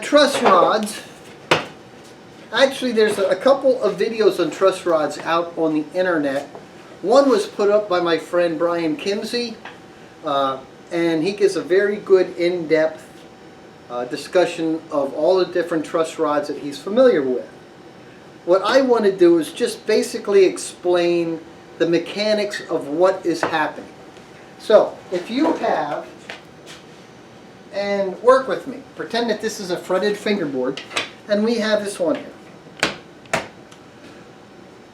Truss rods. Actually, there's a couple of videos on truss rods out on the internet. One was put up by my friend Brian Kimsey, and he gives a very good in-depth discussion of all the different truss rods that he's familiar with. What I want to do is just basically explain the mechanics of what is happening. So, if you have, and work with me, pretend that this is a fretted fingerboard, and we have this one here.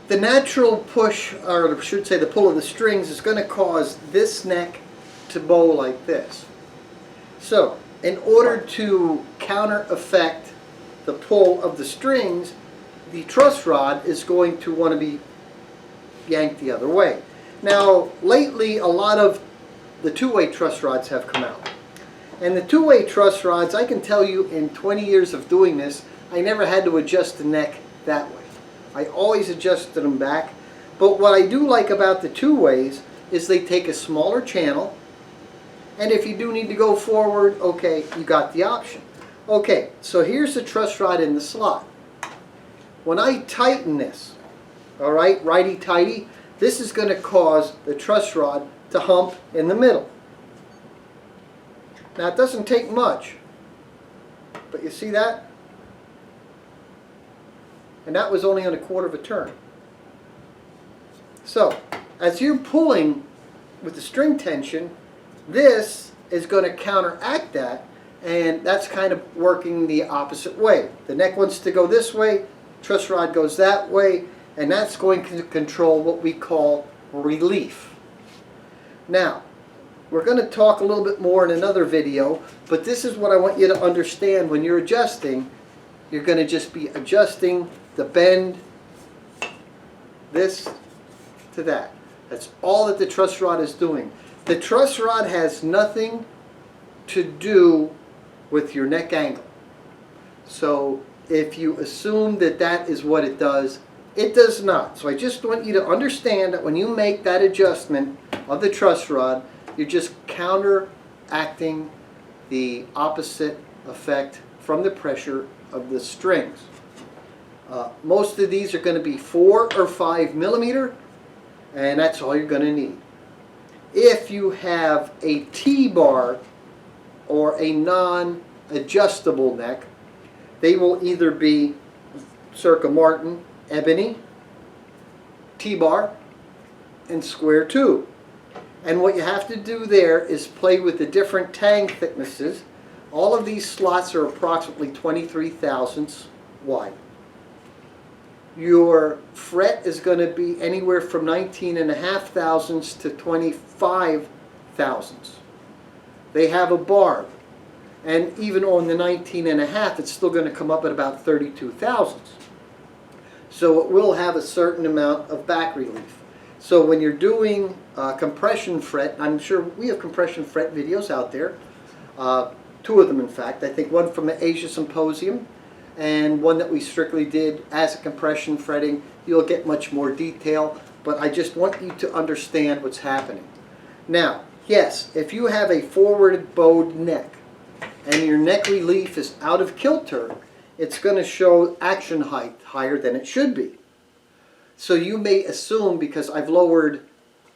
The natural push, or I should say the pull of the strings, is going to cause this neck to bow like this. So, in order to counter effect the pull of the strings, the truss rod is going to want to be yanked the other way. Now, lately a lot of the two-way truss rods have come out. And the two-way truss rods, I can tell you in 20 years of doing this, I never had to adjust the neck that way. I always adjusted them back. But what I do like about the two-ways is they take a smaller channel, and if you do need to go forward, okay, you got the option. Okay, so here's the truss rod in the slot. When I tighten this, all right, righty-tighty, this is going to cause the truss rod to hump in the middle. Now it doesn't take much, but you see that? And that was only on a quarter of a turn. So, as you're pulling with the string tension, this is going to counteract that, and that's kind of working the opposite way. The neck wants to go this way, truss rod goes that way, and that's going to control what we call relief. Now, we're going to talk a little bit more in another video, but this is what I want you to understand. When you're adjusting, you're going to just be adjusting the bend, this to that. That's all that the truss rod is doing. The truss rod has nothing to do with your neck angle. So if you assume that that is what it does not. So I just want you to understand that when you make that adjustment of the truss rod, you're just counteracting the opposite effect from the pressure of the strings. Most of these are going to be 4 or 5 millimeter, and that's all you're going to need. If you have a T-bar or a non-adjustable neck, they will either be circa Martin, ebony, T-bar, and square tube. And what you have to do there is play with the different tang thicknesses. All of these slots are approximately 23 thousandths wide. Your fret is going to be anywhere from 19.5 thousandths to 25 thousandths. They have a barb, and even on the 19.5, it's still going to come up at about 32 thousandths. So it will have a certain amount of back relief. So when you're doing compression fret, I'm sure we have compression fret videos out there, 2 of them in fact. I think one from the Asia Symposium and one that we strictly did as a compression fretting. You'll get much more detail, but I just want you to understand what's happening. Now, yes, if you have a forward bowed neck and your neck relief is out of kilter, it's going to show action height higher than it should be. So you may assume, because I've lowered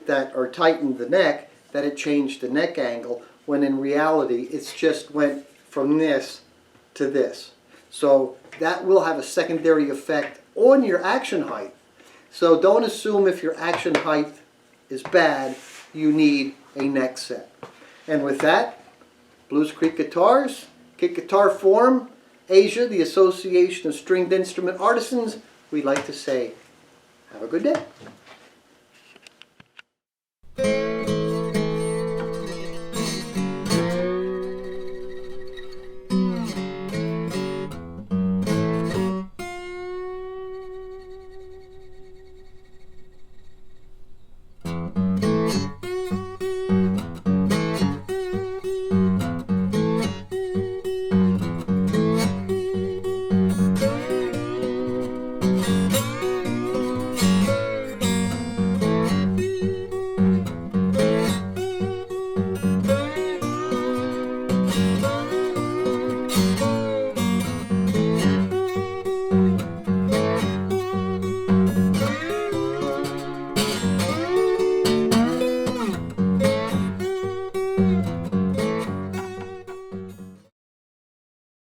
that or tightened the neck, that it changed the neck angle, when in reality it's just went from this to this. So that will have a secondary effect on your action height. So don't assume if your action height is bad, you need a neck set. And with that, Blues Creek Guitars, Kick Guitar Forum, Asia, the Association of Stringed Instrument Artisans, we'd like to say, have a good day.